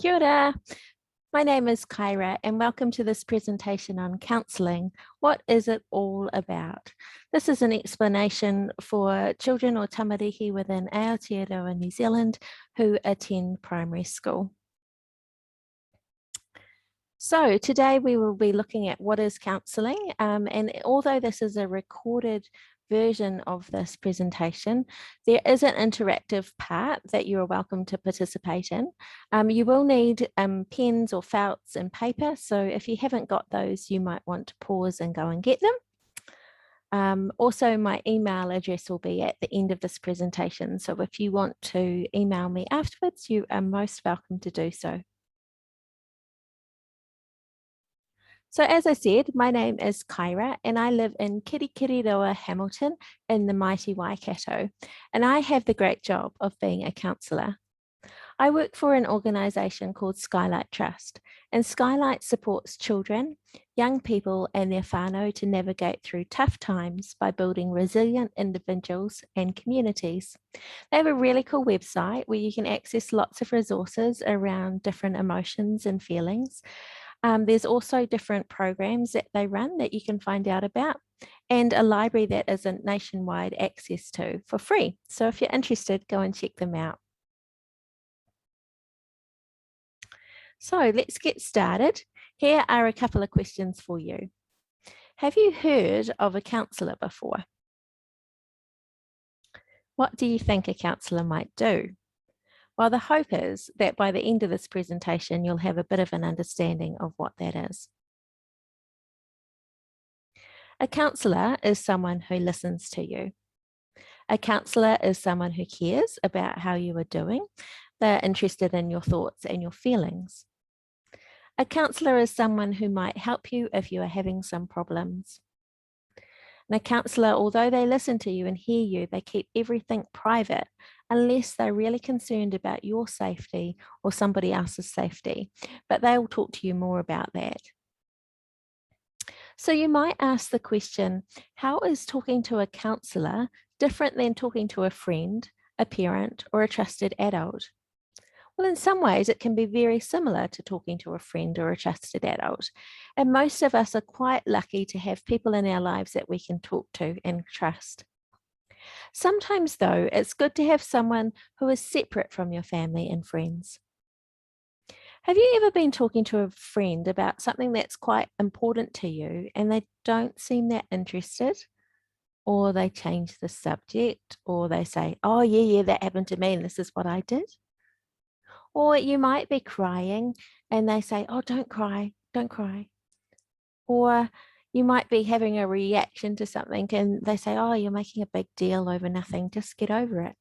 Kia ora. My name is Kyra and welcome to this presentation on counselling. What is it all about? This is an explanation for children or tamariki within Aotearoa, New Zealand who attend primary school. So today we will be looking at what is counselling, and although this is a recorded version of this presentation, there is an interactive part that you are welcome to participate in. You will need pens or felts and paper, so if you haven't got those, you might want to pause and go and get them. Also, my email address will be at the end of this presentation, so if you want to email me afterwards, you are most welcome to do so. So as I said, my name is Kyra and I live in Kirikiriroa, Hamilton in the mighty Waikato, and I have the great job of being a counsellor. I work for an organisation called Skylight Trust, and Skylight supports children, young people and their whanau to navigate through tough times by building resilient individuals and communities. They have a really cool website where you can access lots of resources around different emotions and feelings. There's also different programs that they run that you can find out about, and a library that is a nationwide access to for free. So if you're interested, go and check them out. So let's get started. Here are a couple of questions for you. Have you heard of a counsellor before? What do you think a counsellor might do? Well, the hope is that by the end of this presentation, you'll have a bit of an understanding of what that is. A counsellor is someone who listens to you. A counsellor is someone who cares about how you are doing. They're interested in your thoughts and your feelings. A counsellor is someone who might help you if you are having some problems. And a counsellor, although they listen to you and hear you, they keep everything private unless they're really concerned about your safety or somebody else's safety. But they will talk to you more about that. So you might ask the question, how is talking to a counsellor different than talking to a friend, a parent, or a trusted adult? Well, in some ways, it can be very similar to talking to a friend or a trusted adult. And most of us are quite lucky to have people in our lives that we can talk to and trust. Sometimes, though, it's good to have someone who is separate from your family and friends. Have you ever been talking to a friend about something that's quite important to you and they don't seem that interested? Or they change the subject, or they say, oh, yeah, that happened to me and this is what I did. Or you might be crying and they say, oh, don't cry, don't cry. Or you might be having a reaction to something and they say, oh, you're making a big deal over nothing, just get over it.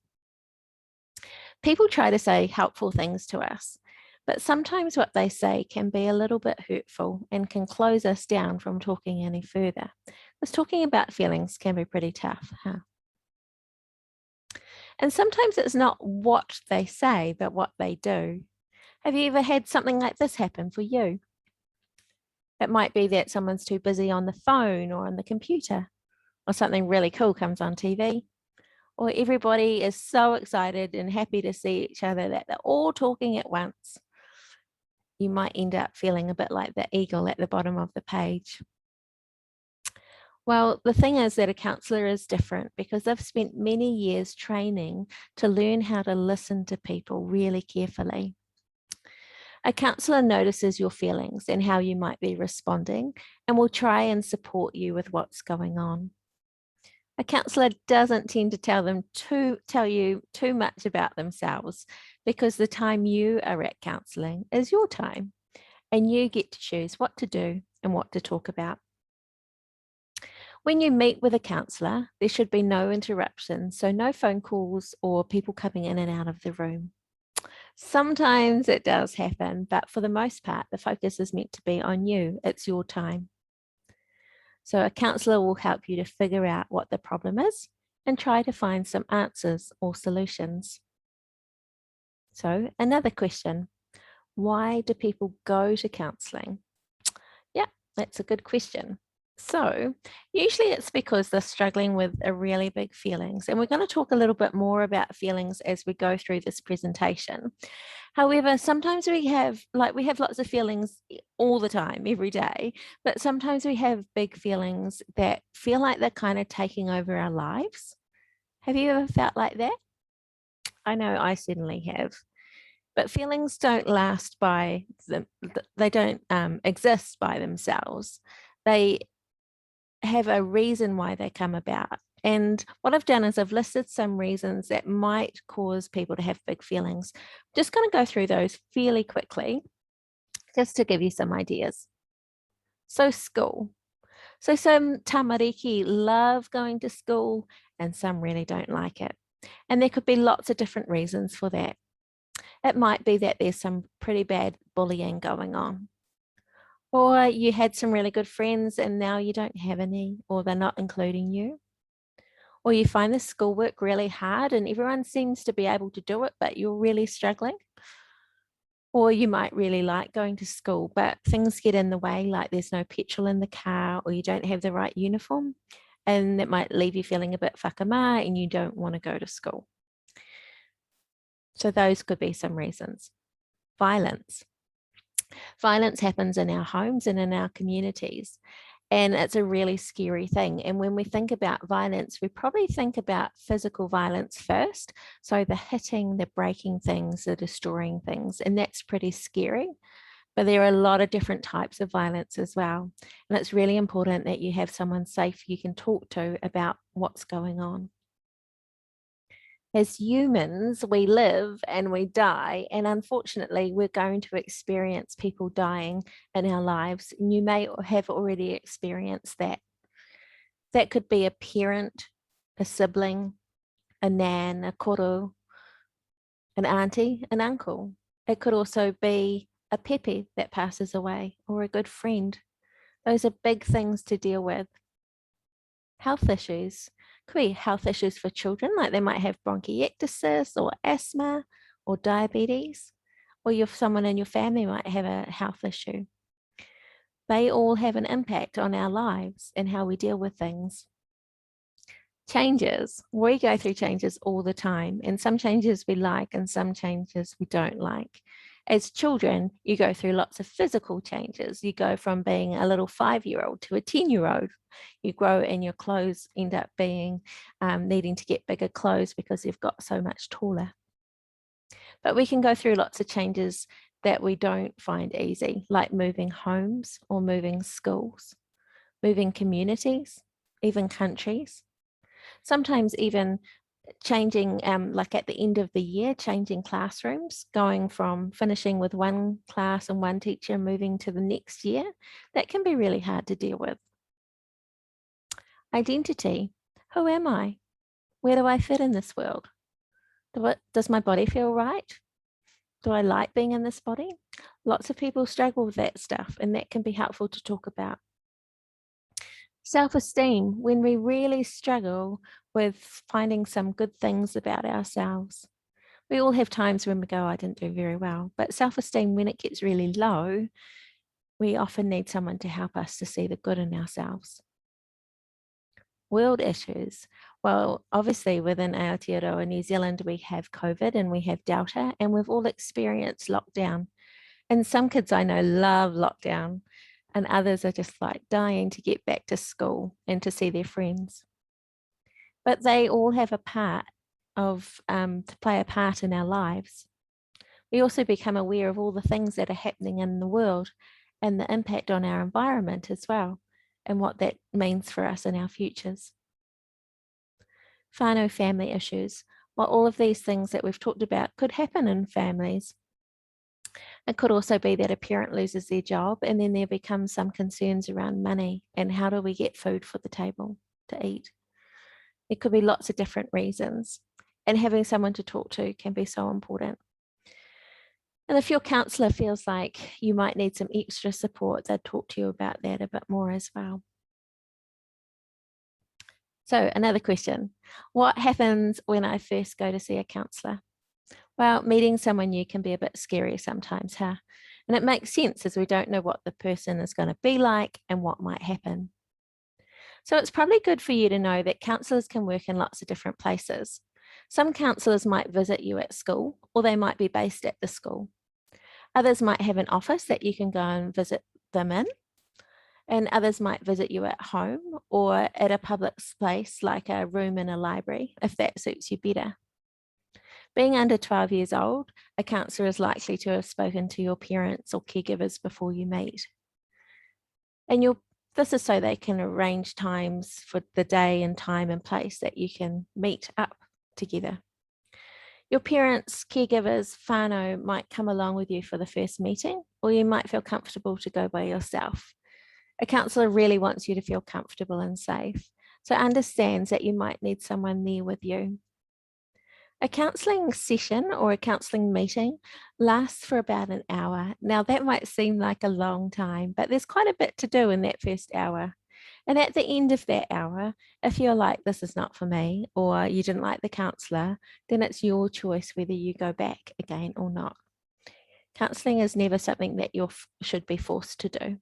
People try to say helpful things to us, but sometimes what they say can be a little bit hurtful and can close us down from talking any further. Because talking about feelings can be pretty tough, huh? And sometimes it's not what they say, but what they do. Have you ever had something like this happen for you? It might be that someone's too busy on the phone or on the computer, or something really cool comes on TV, or everybody is so excited and happy to see each other that they're all talking at once. You might end up feeling a bit like the eagle at the bottom of the page. Well, the thing is that a counsellor is different because they've spent many years training to learn how to listen to people really carefully. A counsellor notices your feelings and how you might be responding and will try and support you with what's going on. A counsellor doesn't tend to tell you too much about themselves because the time you are at counselling is your time and you get to choose what to do and what to talk about. When you meet with a counsellor, there should be no interruptions, so no phone calls or people coming in and out of the room. Sometimes it does happen, but for the most part, the focus is meant to be on you. It's your time. So a counsellor will help you to figure out what the problem is and try to find some answers or solutions. So another question, why do people go to counselling? Yeah, that's a good question. So, usually it's because they're struggling with a really big feelings. And we're going to talk a little bit more about feelings as we go through this presentation. However, sometimes we have lots of feelings all the time, every day, but sometimes we have big feelings that feel like they're kind of taking over our lives. Have you ever felt like that? I know I certainly have. But feelings don't last by them, they don't exist by themselves. They have a reason why they come about. And what I've done is I've listed some reasons that might cause people to have big feelings. I'm just going to go through those fairly quickly, just to give you some ideas. So, school. So, some tamariki love going to school, and some really don't like it. And there could be lots of different reasons for that. It might be that there's some pretty bad bullying going on, or you had some really good friends and now you don't have any, or they're not including you. Or you find the schoolwork really hard and everyone seems to be able to do it, but you're really struggling. Or you might really like going to school, but things get in the way, like there's no petrol in the car, or you don't have the right uniform. And it might leave you feeling a bit whakama and you don't want to go to school. So those could be some reasons. Violence. Violence happens in our homes and in our communities. And it's a really scary thing. And when we think about violence, we probably think about physical violence first. So the hitting, the breaking things, the destroying things. And that's pretty scary. But there are a lot of different types of violence as well. And it's really important that you have someone safe you can talk to about what's going on. As humans, we live and we die. And unfortunately, we're going to experience people dying in our lives. And you may have already experienced that. That could be a parent, a sibling, a nan, a koro, an auntie, an uncle. It could also be a pepe that passes away or a good friend. Those are big things to deal with. Health issues. Could be health issues for children, like they might have bronchiectasis or asthma or diabetes, or someone in your family might have a health issue. They all have an impact on our lives and how we deal with things. Changes. We go through changes all the time, and some changes we like and some changes we don't like. As children, you go through lots of physical changes. You go from being a little 5-year-old to a 10-year-old. You grow and your clothes end up being needing to get bigger clothes because you've got so much taller. But we can go through lots of changes that we don't find easy, like moving homes or moving schools, moving communities, even countries. Sometimes even changing, like at the end of the year, changing classrooms, going from finishing with one class and one teacher, moving to the next year, that can be really hard to deal with. Identity. Who am I? Where do I fit in this world? Does my body feel right? Do I like being in this body? Lots of people struggle with that stuff, and that can be helpful to talk about. Self-esteem, when we really struggle with finding some good things about ourselves. We all have times when we go, I didn't do very well. But self-esteem, when it gets really low, we often need someone to help us to see the good in ourselves. World issues. Well, obviously within Aotearoa New Zealand, we have COVID and we have Delta, and we've all experienced lockdown. And some kids I know love lockdown, and others are just like dying to get back to school and to see their friends. But they all have a part to play a part in our lives. We also become aware of all the things that are happening in the world and the impact on our environment as well, and what that means for us in our futures. Whanau family issues. Well, all of these things that we've talked about could happen in families. It could also be that a parent loses their job and then there becomes some concerns around money and how do we get food for the table to eat. There could be lots of different reasons, and having someone to talk to can be so important. And if your counsellor feels like you might need some extra support, they'll talk to you about that a bit more as well. So another question, what happens when I first go to see a counsellor? Well, meeting someone new can be a bit scary sometimes, huh? And it makes sense as we don't know what the person is going to be like and what might happen. So it's probably good for you to know that counsellors can work in lots of different places. Some counsellors might visit you at school, or they might be based at the school. Others might have an office that you can go and visit them in, and others might visit you at home or at a public space like a room in a library, if that suits you better. Being under 12 years old, a counsellor is likely to have spoken to your parents or caregivers before you meet. And this is so they can arrange times for the day and time and place that you can meet up together. Your parents, caregivers, whanau might come along with you for the first meeting, or you might feel comfortable to go by yourself. A counsellor really wants you to feel comfortable and safe, so understands that you might need someone there with you. A counselling session or a counselling meeting lasts for about an hour. Now, that might seem like a long time, but there's quite a bit to do in that first hour. And at the end of that hour, if you're like, this is not for me, or you didn't like the counsellor, then it's your choice whether you go back again or not. Counselling is never something that you should be forced to do.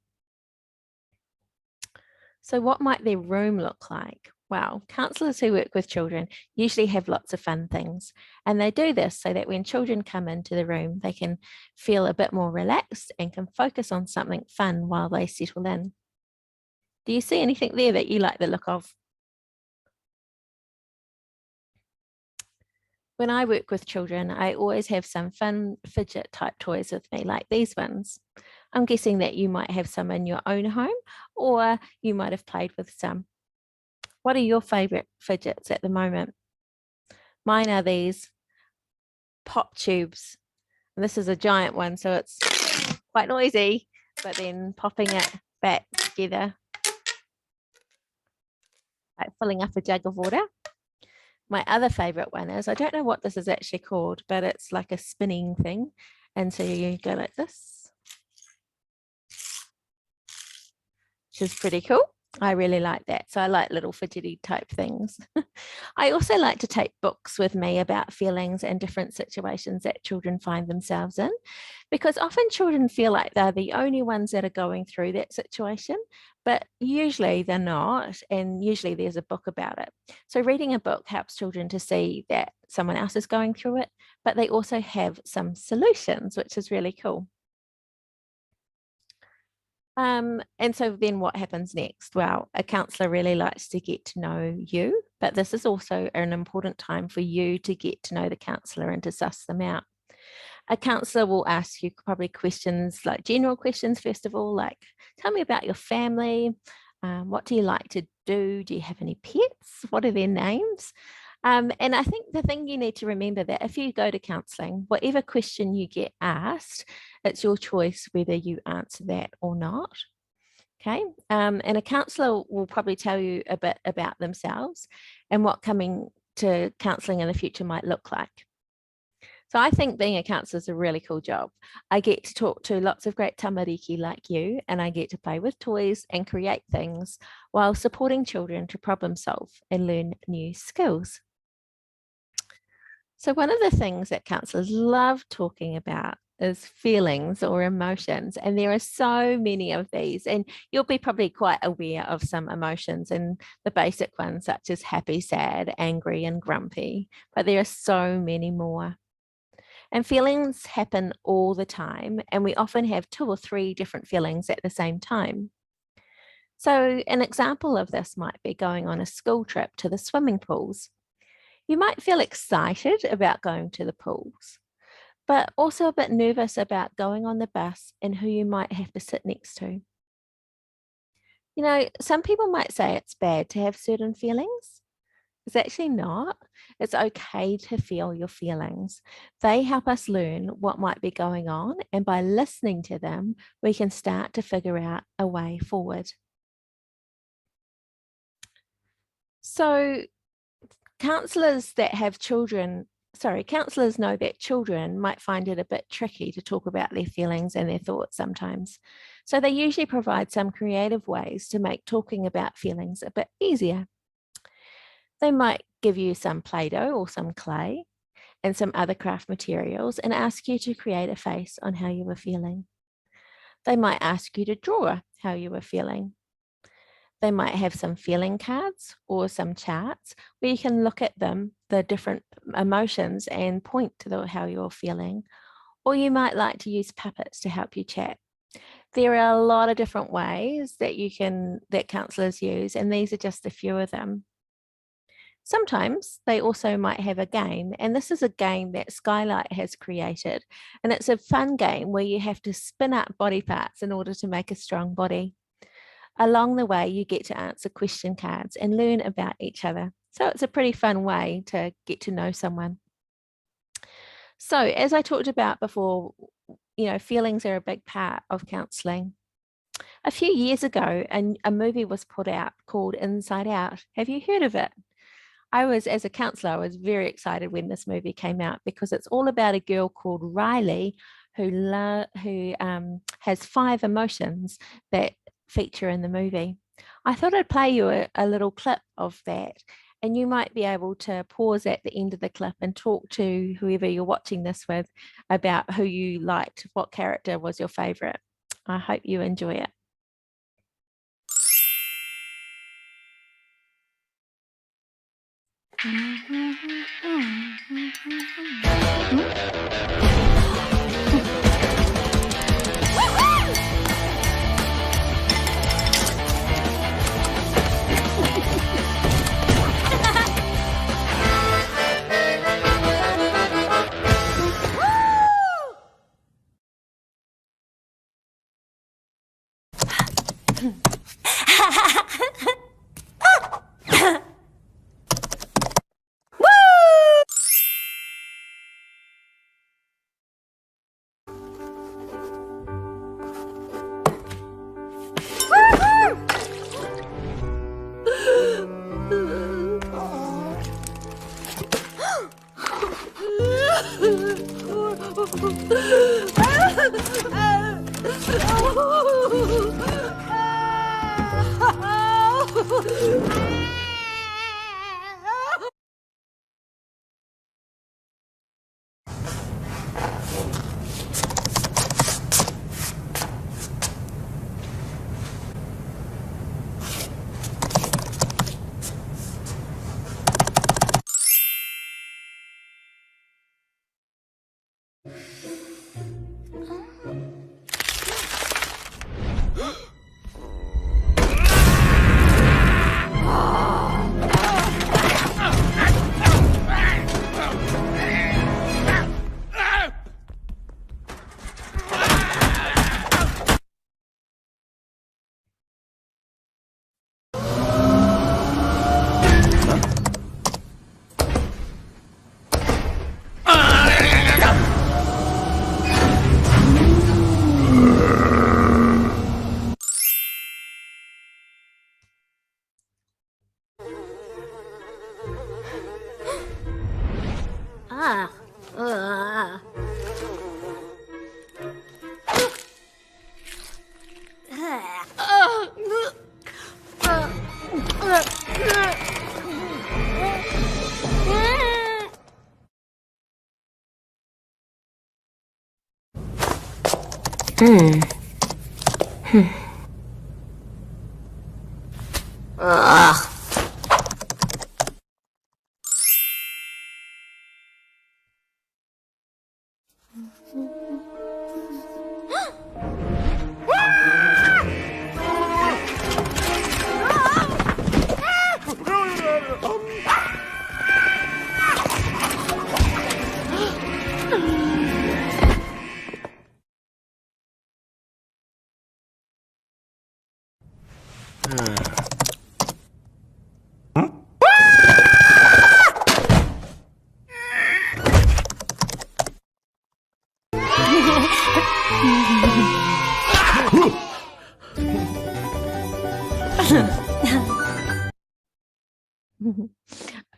So what might their room look like? Well, counsellors who work with children usually have lots of fun things, and they do this so that when children come into the room, they can feel a bit more relaxed and can focus on something fun while they settle in. Do you see anything there that you like the look of? When I work with children, I always have some fun fidget type toys with me, like these ones. I'm guessing that you might have some in your own home, or you might have played with some. What are your favourite fidgets at the moment? Mine are these pop tubes. And this is a giant one, so it's quite noisy, but then popping it back together, like filling up a jug of water. My other favourite one is, I don't know what this is actually called, but it's like a spinning thing. And so you go like this, which is pretty cool. I really like that. So I like little fidgety type things. I also like to take books with me about feelings and different situations that children find themselves in, because often children feel like they're the only ones that are going through that situation, but usually they're not. And usually there's a book about it. So reading a book helps children to see that someone else is going through it, but they also have some solutions, which is really cool. And so then what happens next? Well, a counsellor really likes to get to know you, but this is also an important time for you to get to know the counsellor and to suss them out. A counsellor will ask you probably questions, like general questions, first of all, like, tell me about your family. What do you like to do? Do you have any pets? What are their names? And I think the thing you need to remember that if you go to counselling, whatever question you get asked, it's your choice whether you answer that or not. Okay. And a counsellor will probably tell you a bit about themselves and what coming to counselling in the future might look like. So I think being a counsellor is a really cool job. I get to talk to lots of great tamariki like you, and I get to play with toys and create things while supporting children to problem solve and learn new skills. So one of the things that counsellors love talking about is feelings or emotions. And there are so many of these, and you'll be probably quite aware of some emotions and the basic ones such as happy, sad, angry, and grumpy. But there are so many more. And feelings happen all the time, and we often have 2 or 3 different feelings at the same time. So an example of this might be going on a school trip to the swimming pools. You might feel excited about going to the pools, but also a bit nervous about going on the bus and who you might have to sit next to. You know, some people might say it's bad to have certain feelings. It's actually not. It's okay to feel your feelings. They help us learn what might be going on, and by listening to them, we can start to figure out a way forward. So counsellors know that children might find it a bit tricky to talk about their feelings and their thoughts sometimes. So they usually provide some creative ways to make talking about feelings a bit easier. They might give you some Play-Doh or some clay and some other craft materials and ask you to create a face on how you were feeling. They might ask you to draw how you were feeling. They might have some feeling cards or some charts where you can look at them, the different emotions, and point to how you're feeling. Or you might like to use puppets to help you chat. There are a lot of different ways that counsellors use, and these are just a few of them. Sometimes they also might have a game, and this is a game that Skylight has created. And it's a fun game where you have to spin up body parts in order to make a strong body. Along the way, you get to answer question cards and learn about each other. So it's a pretty fun way to get to know someone. So as I talked about before, feelings are a big part of counselling. A few years ago, a movie was put out called Inside Out. Have you heard of it? As a counsellor, I was very excited when this movie came out because it's all about a girl called Riley who has 5 emotions that feature in the movie. I thought I'd play you a little clip of that, and you might be able to pause at the end of the clip and talk to whoever you're watching this with about who you liked, what character was your favourite. I hope you enjoy it.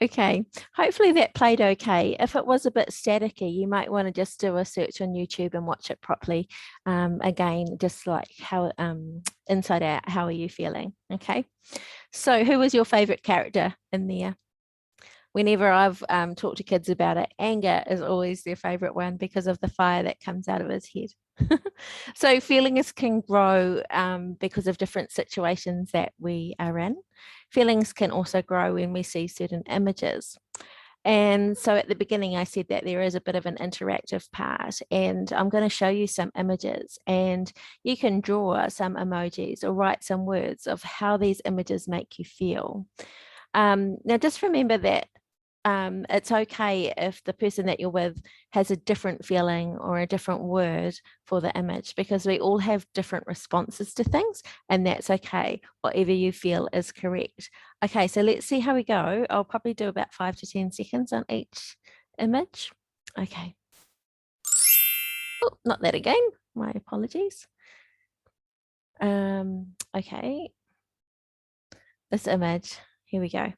Okay, hopefully that played okay. If it was a bit staticky, you might want to just do a search on YouTube and watch it properly. Again, just like how Inside Out, how are you feeling? Okay, so who was your favorite character in there? Whenever I've talked to kids about it, Anger is always their favorite one because of the fire that comes out of his head. So feelings can grow because of different situations that we are in. Feelings can also grow when we see certain images. And so at the beginning, I said that there is a bit of an interactive part, and I'm going to show you some images, and you can draw some emojis or write some words of how these images make you feel. Now, just remember that it's okay if the person that you're with has a different feeling or a different word for the image, because we all have different responses to things, and that's okay. Whatever you feel is correct. Okay, so let's see how we go. I'll probably do about 5 to 10 seconds on each image. Okay. Oh, not that again. My apologies. Okay. This image. Here we go.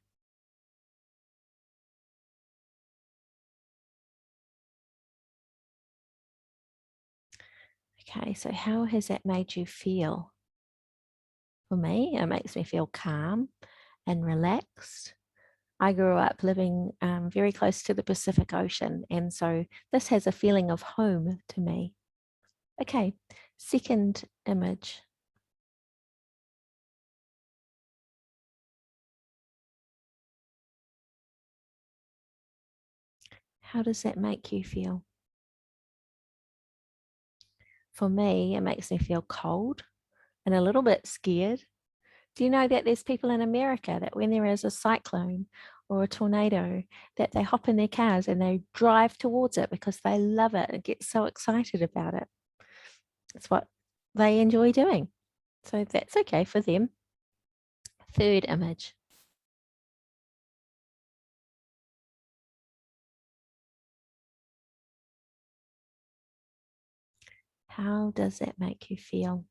Okay, so how has that made you feel? For me, it makes me feel calm and relaxed. I grew up living very close to the Pacific Ocean, and so this has a feeling of home to me. Okay, second image. How does that make you feel? For me, it makes me feel cold and a little bit scared. Do you know that there's people in America that when there is a cyclone or a tornado, that they hop in their cars and they drive towards it because they love it and get so excited about it? It's what they enjoy doing. So that's okay for them. Third image. How does that make you feel?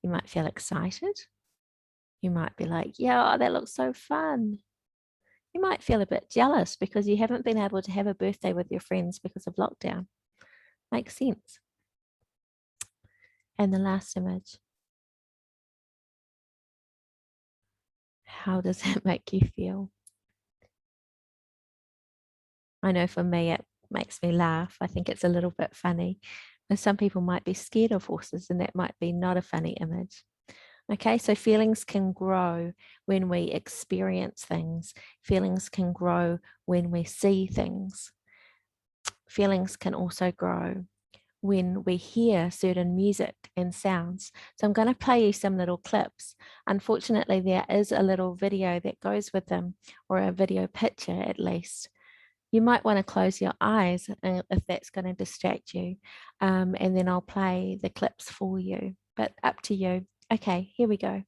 You might feel excited. You might be like, yeah, that looks so fun. You might feel a bit jealous because you haven't been able to have a birthday with your friends because of lockdown. Makes sense. And the last image. How does that make you feel? I know for me, it makes me laugh. I think it's a little bit funny. And some people might be scared of horses, and that might be not a funny image. Okay, so feelings can grow when we experience things. Feelings can grow when we see things. Feelings can also grow when we hear certain music and sounds. So I'm going to play you some little clips. Unfortunately, there is a little video that goes with them, or a video picture at least. You might want to close your eyes if that's going to distract you. And then I'll play the clips for you, but up to you. Okay, here we go.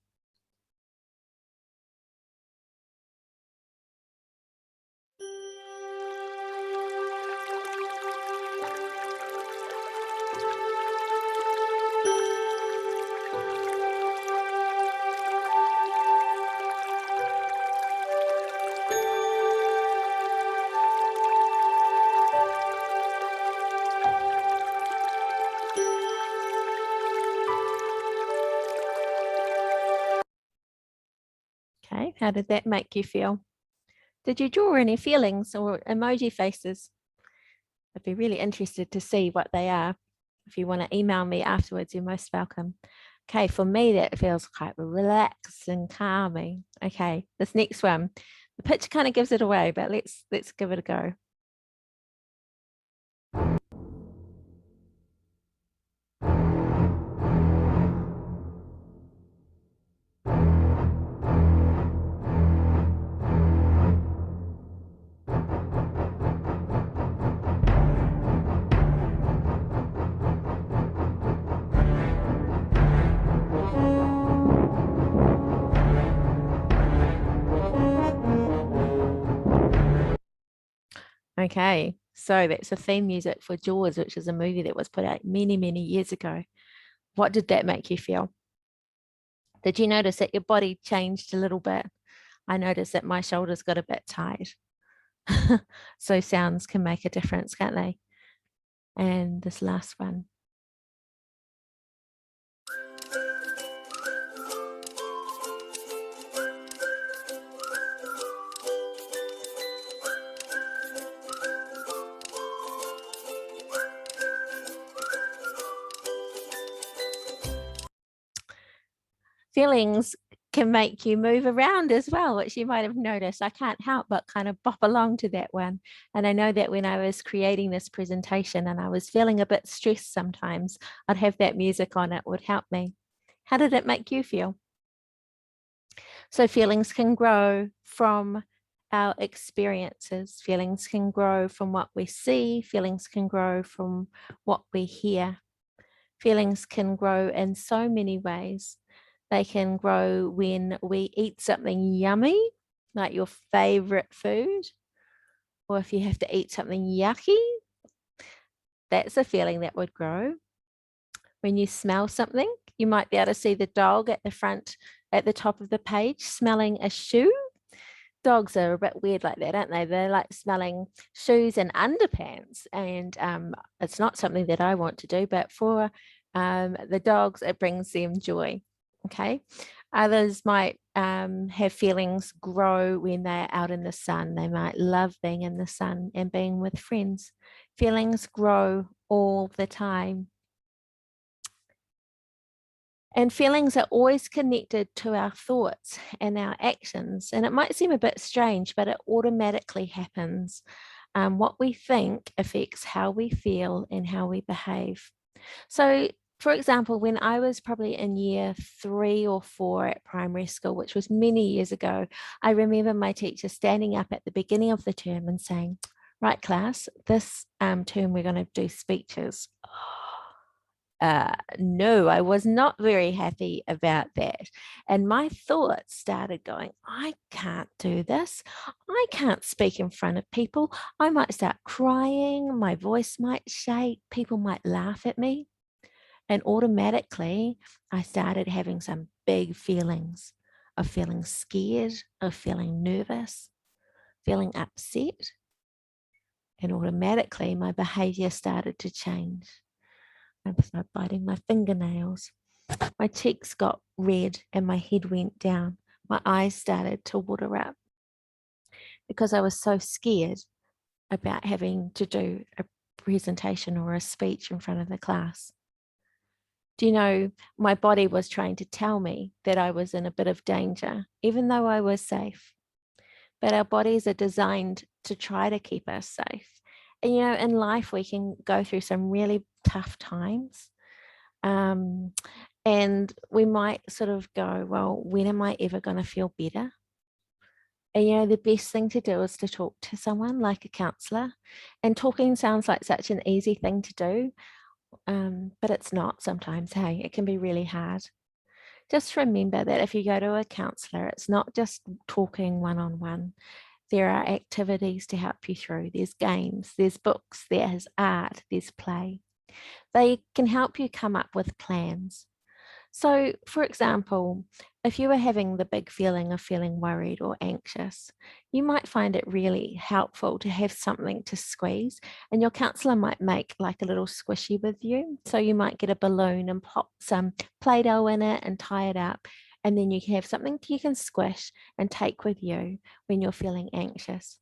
Okay, how did that make you feel? Did you draw any feelings or emoji faces? I'd be really interested to see what they are. If you want to email me afterwards, you're most welcome. Okay, for me, that feels quite relaxed and calming. Okay, this next one, the picture kind of gives it away, but let's give it a go. Okay, so that's the theme music for Jaws, which is a movie that was put out many, many years ago. What did that make you feel? Did you notice that your body changed a little bit? I noticed that my shoulders got a bit tight. So sounds can make a difference, can't they? And this last one. Feelings can make you move around as well, which you might have noticed. I can't help but kind of bop along to that one. And I know that when I was creating this presentation and I was feeling a bit stressed sometimes, I'd have that music on, it would help me. How did it make you feel? So feelings can grow from our experiences. Feelings can grow from what we see. Feelings can grow from what we hear. Feelings can grow in so many ways. They can grow when we eat something yummy, like your favorite food, or if you have to eat something yucky, that's a feeling that would grow. When you smell something, you might be able to see the dog at the front, at the top of the page, smelling a shoe. Dogs are a bit weird like that, aren't they? They're like smelling shoes and underpants. And it's not something that I want to do, but for the dogs, it brings them joy. Okay. Others might have feelings grow when they're out in the sun. They might love being in the sun and being with friends. Feelings grow all the time. And feelings are always connected to our thoughts and our actions. And it might seem a bit strange, but it automatically happens. What we think affects how we feel and how we behave. So, for example, when I was probably in year 3 or 4 at primary school, which was many years ago, I remember my teacher standing up at the beginning of the term and saying, right, class, this term we're going to do speeches. No, I was not very happy about that. And my thoughts started going, I can't do this. I can't speak in front of people. I might start crying. My voice might shake. People might laugh at me. And automatically, I started having some big feelings of feeling scared, of feeling nervous, feeling upset. And automatically, my behavior started to change. I started biting my fingernails. My cheeks got red and my head went down. My eyes started to water up because I was so scared about having to do a presentation or a speech in front of the class. Do you know, my body was trying to tell me that I was in a bit of danger, even though I was safe. But our bodies are designed to try to keep us safe. And, you know, in life, we can go through some really tough times. And we might sort of go, well, when am I ever going to feel better? And, you know, the best thing to do is to talk to someone like a counsellor. And talking sounds like such an easy thing to do, but it's not sometimes, hey, it can be really hard. Just remember that if you go to a counsellor, it's not just talking one-on-one. There are activities to help you through. There's games, there's books, there's art, there's play. They can help you come up with plans. So, for example, if you were having the big feeling of feeling worried or anxious, you might find it really helpful to have something to squeeze, and your counsellor might make like a little squishy with you. So you might get a balloon and pop some Play-Doh in it and tie it up, and then you can have something you can squish and take with you when you're feeling anxious.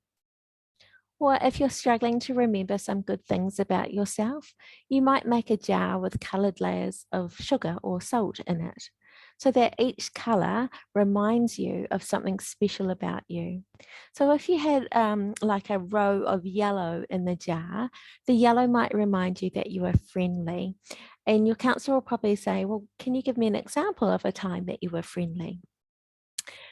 Or if you're struggling to remember some good things about yourself, you might make a jar with coloured layers of sugar or salt in it, so that each colour reminds you of something special about you. So if you had like a row of yellow in the jar, the yellow might remind you that you are friendly. And your counsellor will probably say, well, can you give me an example of a time that you were friendly?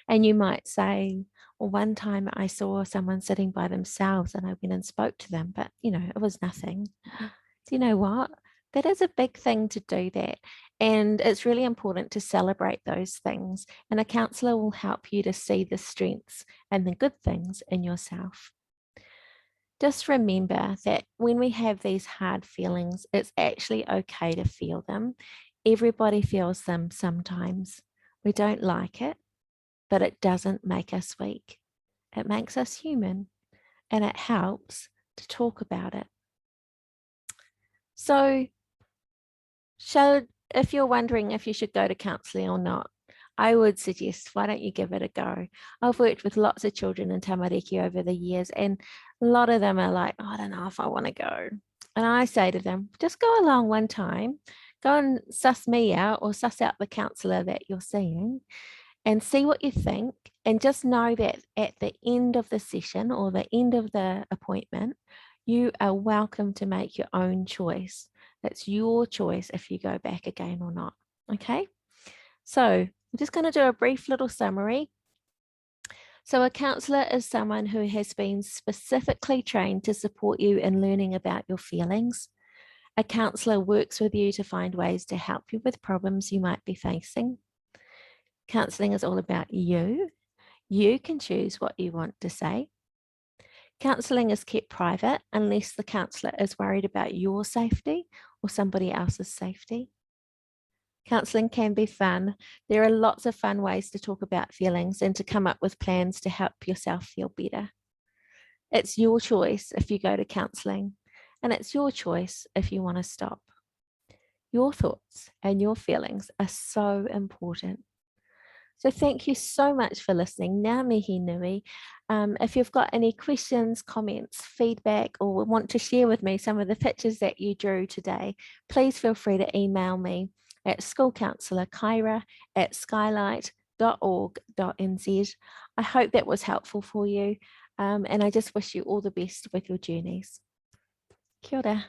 And you might say, well, one time I saw someone sitting by themselves and I went and spoke to them, but you know, it was nothing. Do you know what? That is a big thing to do that. And it's really important to celebrate those things. And a counsellor will help you to see the strengths and the good things in yourself. Just remember that when we have these hard feelings, it's actually okay to feel them. Everybody feels them sometimes. We don't like it, but it doesn't make us weak. It makes us human, and it helps to talk about it. So, if you're wondering if you should go to counselling or not, I would suggest, why don't you give it a go? I've worked with lots of children in tamariki over the years, and a lot of them are like, oh, I don't know if I want to go. And I say to them, just go along one time, Go and suss me out or suss out the counsellor that you're seeing and see what you think. And just know that at the end of the session or the end of the appointment, you are welcome to make your own choice. It's your choice if you go back again or not. Okay. So I'm just going to do a brief little summary. So a counsellor is someone who has been specifically trained to support you in learning about your feelings. A counsellor works with you to find ways to help you with problems you might be facing. Counselling is all about you. You can choose what you want to say. Counselling is kept private unless the counsellor is worried about your safety or somebody else's safety. Counselling can be fun. There are lots of fun ways to talk about feelings and to come up with plans to help yourself feel better. It's your choice if you go to counselling, and it's your choice if you want to stop. Your thoughts and your feelings are so important. So thank you so much for listening. Ngā mihi nui. If you've got any questions, comments, feedback, or want to share with me some of the pictures that you drew today, please feel free to email me at schoolcounsellorkyra@skylight.org.nz. I hope that was helpful for you, and I just wish you all the best with your journeys. Kia ora.